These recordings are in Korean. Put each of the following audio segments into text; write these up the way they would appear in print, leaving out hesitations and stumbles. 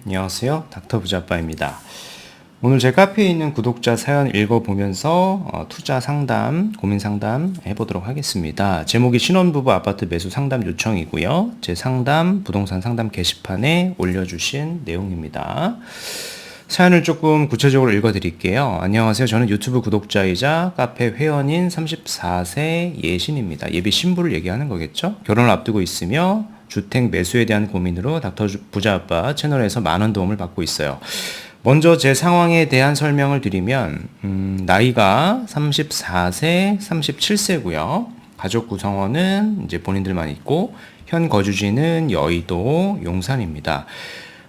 안녕하세요. 닥터 부자빠입니다. 오늘 제 카페에 있는 구독자 사연 읽어보면서 투자 상담, 고민 상담 해보도록 하겠습니다. 제목이 신혼부부 아파트 매수 상담 요청이고요. 제 상담, 부동산 상담 게시판에 올려주신 내용입니다. 사연을 조금 구체적으로 읽어드릴게요. 안녕하세요. 저는 유튜브 구독자이자 카페 회원인 34세 예신입니다. 예비 신부를 얘기하는 거겠죠? 결혼을 앞두고 있으며 주택 매수에 대한 고민으로 닥터 부자아빠 채널에서 많은 도움을 받고 있어요. 먼저 제 상황에 대한 설명을 드리면 나이가 34세, 37세고요. 가족 구성원은 이제 본인들만 있고 현 거주지는 여의도 용산입니다.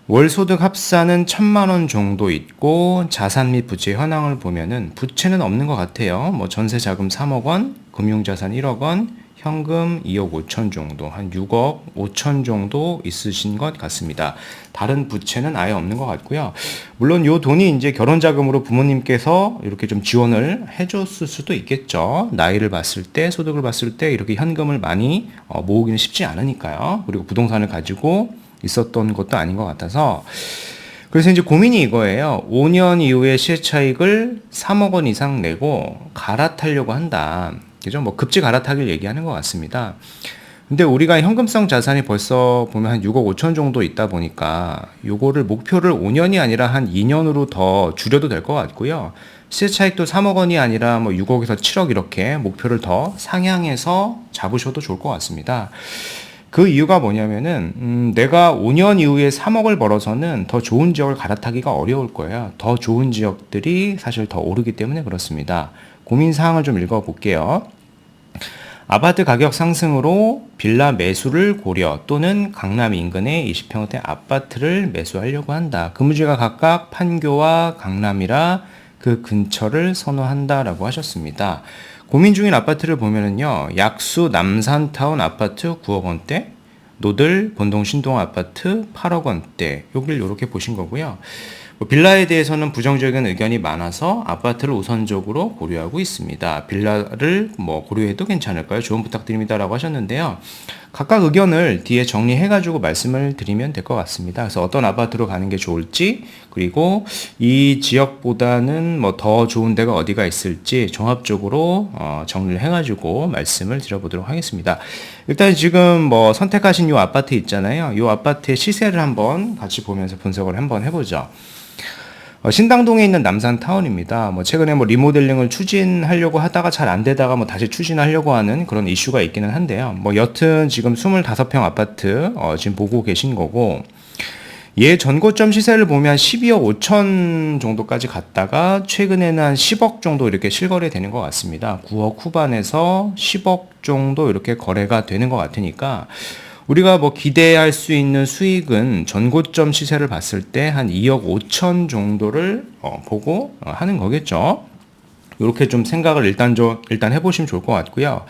월 소득 합산은 1,000만 원 정도 있고 자산 및 부채 현황을 보면은 부채는 없는 것 같아요. 뭐 전세 자금 3억 원, 금융자산 1억 원, 현금 2억 5천 정도, 한 6억 5천 정도 있으신 것 같습니다. 다른 부채는 아예 없는 것 같고요. 물론 요 돈이 이제 결혼 자금으로 부모님께서 이렇게 좀 지원을 해줬을 수도 있겠죠. 나이를 봤을 때, 소득을 봤을 때 이렇게 현금을 많이 모으기는 쉽지 않으니까요. 그리고 부동산을 가지고 있었던 것도 아닌 것 같아서 그래서 이제 고민이 이거예요. 5년 이후에 시세차익을 3억 원 이상 내고 갈아타려고 한다. 그죠? 뭐 급지 갈아타기를 얘기하는 것 같습니다. 근데 우리가 현금성 자산이 벌써 보면 한 6억 5천 정도 있다 보니까 요거를 목표를 5년이 아니라 한 2년으로 더 줄여도 될 것 같고요. 시세차익도 3억 원이 아니라 뭐 6억에서 7억 이렇게 목표를 더 상향해서 잡으셔도 좋을 것 같습니다. 그 이유가 뭐냐면은 내가 5년 이후에 3억을 벌어서는 더 좋은 지역을 갈아타기가 어려울 거예요. 더 좋은 지역들이 사실 더 오르기 때문에 그렇습니다. 고민 사항을 좀 읽어볼게요. 아파트 가격 상승으로 빌라 매수를 고려 또는 강남 인근의 20평대 아파트를 매수하려고 한다. 근무지가 각각 판교와 강남이라 그 근처를 선호한다라고 하셨습니다. 고민 중인 아파트를 보면은요, 약수 남산타운 아파트 9억 원대, 노들 본동 신동 아파트 8억 원대, 여기를 이렇게 보신 거고요. 빌라에 대해서는 부정적인 의견이 많아서 아파트를 우선적으로 고려하고 있습니다. 빌라를 고려해도 괜찮을까요? 조언 부탁드립니다라고 하셨는데요. 각각 의견을 뒤에 정리해가지고 말씀을 드리면 될 것 같습니다. 그래서 어떤 아파트로 가는 게 좋을지, 그리고 이 지역보다는 더 좋은 데가 어디가 있을지 종합적으로 정리를 해가지고 말씀을 드려보도록 하겠습니다. 일단 지금 선택하신 이 아파트 있잖아요. 이 아파트의 시세를 한번 같이 보면서 분석을 한번 해보죠. 신당동에 있는 남산타운입니다. 최근에 리모델링을 추진하려고 하다가 잘 안 되다가 다시 추진하려고 하는 그런 이슈가 있기는 한데요. 여튼 지금 25평 아파트 지금 보고 계신 거고, 얘 전고점 시세를 보면 12억 5천 정도까지 갔다가 최근에는 한 10억 정도 이렇게 실거래 되는 것 같습니다. 9억 후반에서 10억 정도 이렇게 거래가 되는 것 같으니까 우리가 기대할 수 있는 수익은 전고점 시세를 봤을 때 한 2억 5천 정도를 보고 하는 거겠죠. 이렇게 좀 생각을 일단 해보시면 좋을 것 같고요.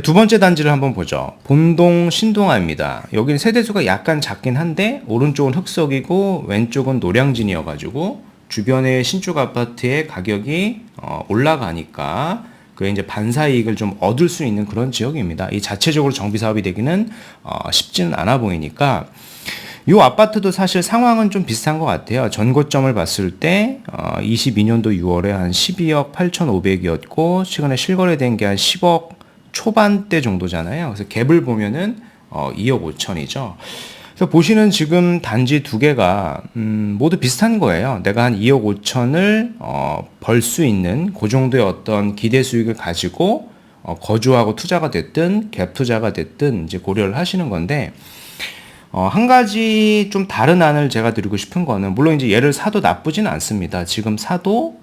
두 번째 단지를 한번 보죠. 본동 신동아입니다. 여기는 세대수가 약간 작긴 한데 오른쪽은 흑석이고 왼쪽은 노량진이어가지고 주변의 신축 아파트의 가격이 올라가니까 그게 이제 반사이익을 좀 얻을 수 있는 그런 지역입니다. 이 자체적으로 정비 사업이 되기는 쉽지는 않아 보이니까 이 아파트도 사실 상황은 좀 비슷한 것 같아요. 전고점을 봤을 때 22년도 6월에 한 12억 8,500이었고 최근에 실거래된 게 한 10억 초반대 정도잖아요. 그래서 갭을 보면은 2억 5천이죠. 그래서 보시는 지금 단지 두 개가 모두 비슷한 거예요. 내가 한 2억 5천을 벌 수 있는 그 정도의 어떤 기대 수익을 가지고 거주하고 투자가 됐든 갭 투자가 됐든 이제 고려를 하시는 건데, 한 가지 좀 다른 안을 제가 드리고 싶은 거는, 물론 이제 얘를 사도 나쁘진 않습니다. 지금 사도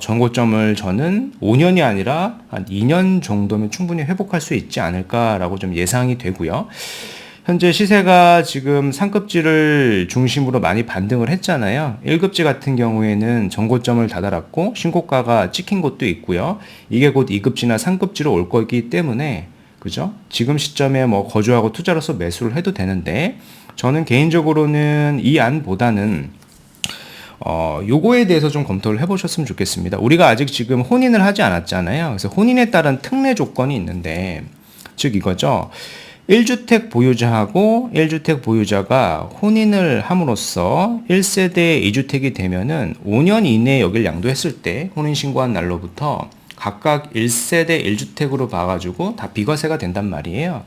전고점을 저는 5년이 아니라 한 2년 정도면 충분히 회복할 수 있지 않을까라고 좀 예상이 되고요. 현재 시세가 지금 상급지를 중심으로 많이 반등을 했잖아요. 1급지 같은 경우에는 전고점을 다다랐고 신고가가 찍힌 곳도 있고요. 이게 곧 2급지나 3급지로 올 거기 때문에, 그죠? 지금 시점에 거주하고 투자로서 매수를 해도 되는데, 저는 개인적으로는 이 안보다는 요거에 대해서 좀 검토를 해보셨으면 좋겠습니다. 우리가 아직 지금 혼인을 하지 않았잖아요. 그래서 혼인에 따른 특례 조건이 있는데, 즉 이거죠. 1주택 보유자하고 1주택 보유자가 혼인을 함으로써 1세대 2주택이 되면은 5년 이내에 여길 양도했을 때 혼인신고한 날로부터 각각 1세대 1주택으로 봐가지고 다 비과세가 된단 말이에요.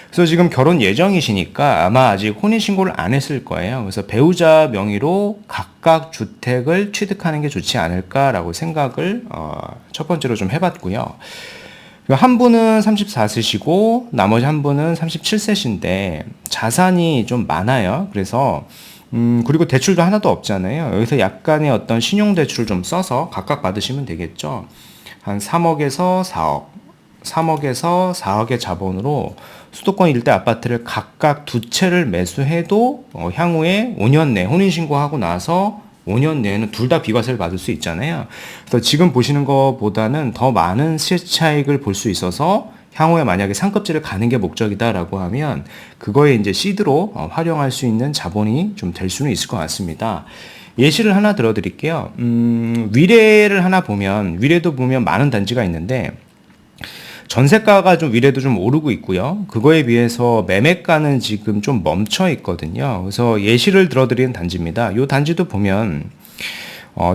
그래서 지금 결혼 예정이시니까 아마 아직 혼인신고를 안 했을 거예요. 그래서 배우자 명의로 각각 주택을 취득하는 게 좋지 않을까라고 생각을 첫 번째로 좀 해봤고요. 한 분은 34세시고 나머지 한 분은 37세신데 자산이 좀 많아요. 그래서 그리고 대출도 하나도 없잖아요. 여기서 약간의 어떤 신용대출을 좀 써서 각각 받으시면 되겠죠. 한 3억에서 4억, 3억에서 4억의 자본으로 수도권 일대 아파트를 각각 두 채를 매수해도 향후에 5년 내 혼인신고하고 나서 5년 내에는 둘 다 비과세를 받을 수 있잖아요. 그래서 지금 보시는 것보다는 더 많은 시세 차익을 볼 수 있어서 향후에 만약에 상급지를 가는 게 목적이다라고 하면 그거에 이제 시드로 활용할 수 있는 자본이 좀 될 수는 있을 것 같습니다. 예시를 하나 들어드릴게요. 위례를 하나 보면 위례도 보면 많은 단지가 있는데 전세가가 좀 위례도 좀 오르고 있고요. 그거에 비해서 매매가는 지금 좀 멈춰 있거든요. 그래서 예시를 들어드리는 단지입니다. 이 단지도 보면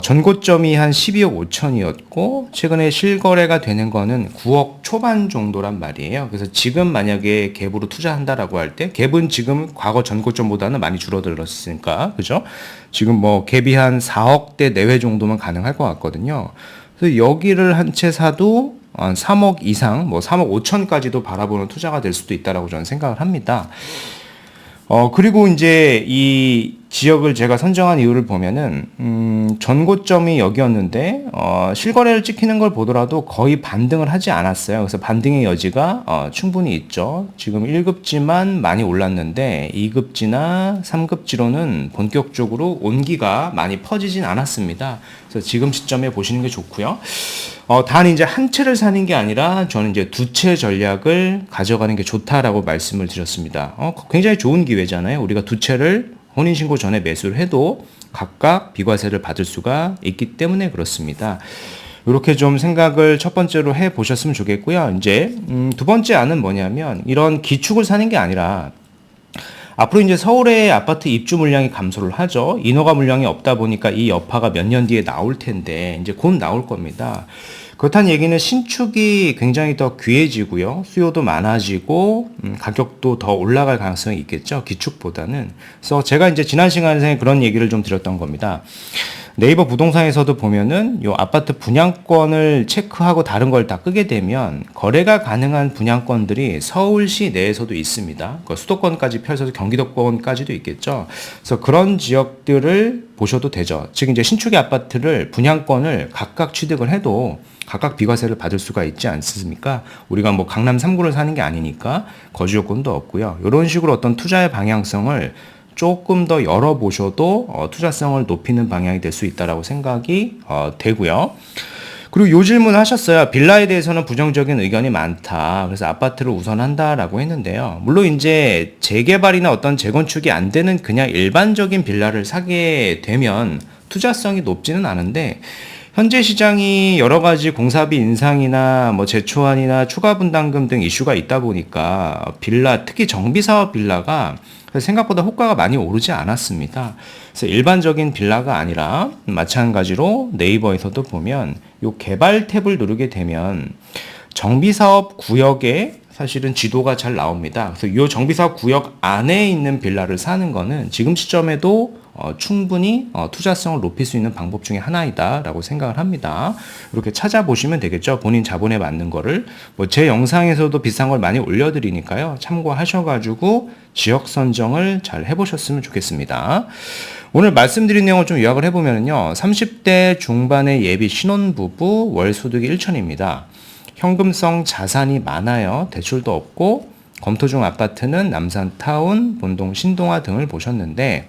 전고점이 한 12억 5천이었고 최근에 실거래가 되는 거는 9억 초반 정도란 말이에요. 그래서 지금 만약에 갭으로 투자한다라고 할 때 갭은 지금 과거 전고점보다는 많이 줄어들었으니까 그죠? 지금 뭐 갭이 한 4억대 내외 정도면 가능할 것 같거든요. 그래서 여기를 한 채 사도 한 3억 이상, 뭐 3억 5천까지도 바라보는 투자가 될 수도 있다라고 저는 생각을 합니다. 그리고 이제 이 지역을 제가 선정한 이유를 보면은, 전고점이 여기였는데, 실거래를 찍히는 걸 보더라도 거의 반등을 하지 않았어요. 그래서 반등의 여지가, 충분히 있죠. 지금 1급지만 많이 올랐는데, 2급지나 3급지로는 본격적으로 온기가 많이 퍼지진 않았습니다. 그래서 지금 시점에 보시는 게 좋고요. 단 이제 한 채를 사는 게 아니라 저는 이제 두 채 전략을 가져가는 게 좋다라고 말씀을 드렸습니다. 굉장히 좋은 기회잖아요. 우리가 두 채를 혼인신고 전에 매수를 해도 각각 비과세를 받을 수가 있기 때문에 그렇습니다. 이렇게 좀 생각을 첫 번째로 해 보셨으면 좋겠고요. 이제 두 번째 안은 뭐냐면 이런 기축을 사는 게 아니라 앞으로 이제 서울의 아파트 입주 물량이 감소를 하죠. 인허가 물량이 없다 보니까 이 여파가 몇 년 뒤에 나올 텐데 이제 곧 나올 겁니다. 그렇다는 얘기는 신축이 굉장히 더 귀해지고요. 수요도 많아지고 가격도 더 올라갈 가능성이 있겠죠. 기축보다는. 그래서 제가 이제 지난 시간에 그런 얘기를 좀 드렸던 겁니다. 네이버 부동산에서도 보면은 요 아파트 분양권을 체크하고 다른 걸 다 끄게 되면 거래가 가능한 분양권들이 서울시 내에서도 있습니다. 수도권까지 펼쳐서 경기도권까지도 있겠죠. 그래서 그런 지역들을 보셔도 되죠. 즉 이제 신축의 아파트를 분양권을 각각 취득을 해도 각각 비과세를 받을 수가 있지 않습니까? 우리가 뭐 강남 3구를 사는 게 아니니까 거주 요건도 없고요. 이런 식으로 어떤 투자의 방향성을 조금 더 열어보셔도 투자성을 높이는 방향이 될 수 있다라고 생각이 되고요. 그리고 요 질문 하셨어요. 빌라에 대해서는 부정적인 의견이 많다. 그래서 아파트를 우선한다라고 했는데요. 물론 이제 재개발이나 어떤 재건축이 안 되는 그냥 일반적인 빌라를 사게 되면 투자성이 높지는 않은데 현재 시장이 여러 가지 공사비 인상이나 뭐 재초안이나 추가 분담금 등 이슈가 있다 보니까 빌라, 특히 정비사업 빌라가 생각보다 호가가 많이 오르지 않았습니다. 그래서 일반적인 빌라가 아니라 마찬가지로 네이버에서도 보면 요 개발 탭을 누르게 되면 정비사업 구역에 사실은 지도가 잘 나옵니다. 그래서 이 정비사업 구역 안에 있는 빌라를 사는 거는 지금 시점에도 충분히 투자성을 높일 수 있는 방법 중에 하나이다라고 생각을 합니다. 이렇게 찾아보시면 되겠죠. 본인 자본에 맞는 거를. 뭐 제 영상에서도 비슷한 걸 많이 올려드리니까요. 참고하셔가지고 지역 선정을 잘 해보셨으면 좋겠습니다. 오늘 말씀드린 내용을 좀 요약을 해보면요. 30대 중반의 예비 신혼부부 월 소득이 1천입니다. 현금성 자산이 많아요. 대출도 없고 검토 중 아파트는 남산타운, 본동 신동아 등을 보셨는데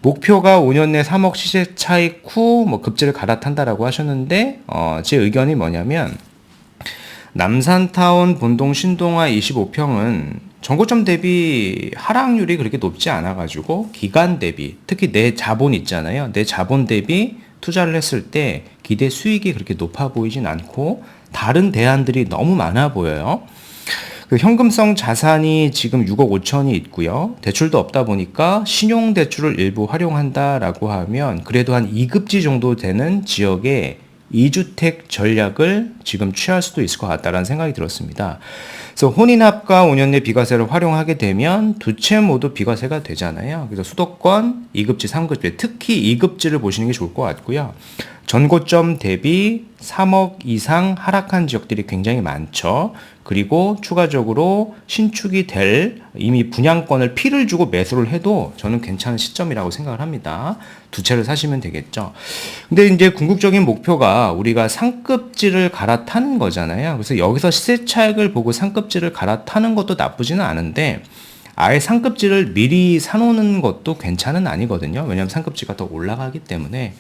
목표가 5년 내 3억 시세 차익 후 뭐 급지를 갈아탄다라고 하셨는데 제 의견이 뭐냐면 남산타운, 본동 신동아 25평은 전고점 대비 하락률이 그렇게 높지 않아가지고 기간 대비 특히 내 자본 있잖아요. 내 자본 대비 투자를 했을 때 기대 수익이 그렇게 높아 보이진 않고 다른 대안들이 너무 많아 보여요. 그 현금성 자산이 지금 6억 5천이 있고요. 대출도 없다 보니까 신용대출을 일부 활용한다라고 하면 그래도 한 2급지 정도 되는 지역에 2주택 전략을 지금 취할 수도 있을 것 같다라는 생각이 들었습니다. 그래서 혼인합과 5년 내 비과세를 활용하게 되면 두 채 모두 비과세가 되잖아요. 그래서 수도권 2급지, 3급지, 특히 2급지를 보시는 게 좋을 것 같고요. 전고점 대비 3억 이상 하락한 지역들이 굉장히 많죠. 그리고 추가적으로 신축이 될 이미 분양권을 피를 주고 매수를 해도 저는 괜찮은 시점이라고 생각을 합니다. 두 채를 사시면 되겠죠. 근데 이제 궁극적인 목표가 우리가 상급지를 갈아타는 거잖아요. 그래서 여기서 시세 차익을 보고 상급지를 갈아타는 것도 나쁘지는 않은데 아예 상급지를 미리 사놓는 것도 괜찮은 아니거든요. 왜냐하면 상급지가 더 올라가기 때문에.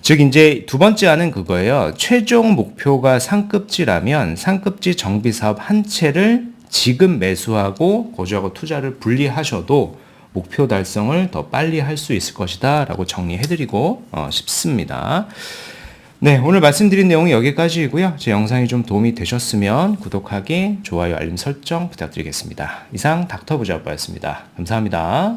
즉 이제 두 번째 안은 그거예요. 최종 목표가 상급지라면 상급지 정비사업 한 채를 지금 매수하고 거주하고 투자를 분리하셔도 목표 달성을 더 빨리 할 수 있을 것이다 라고 정리해드리고 싶습니다. 네, 오늘 말씀드린 내용이 여기까지이고요. 제 영상이 좀 도움이 되셨으면 구독하기, 좋아요, 알림 설정 부탁드리겠습니다. 이상 닥터부자오빠였습니다. 감사합니다.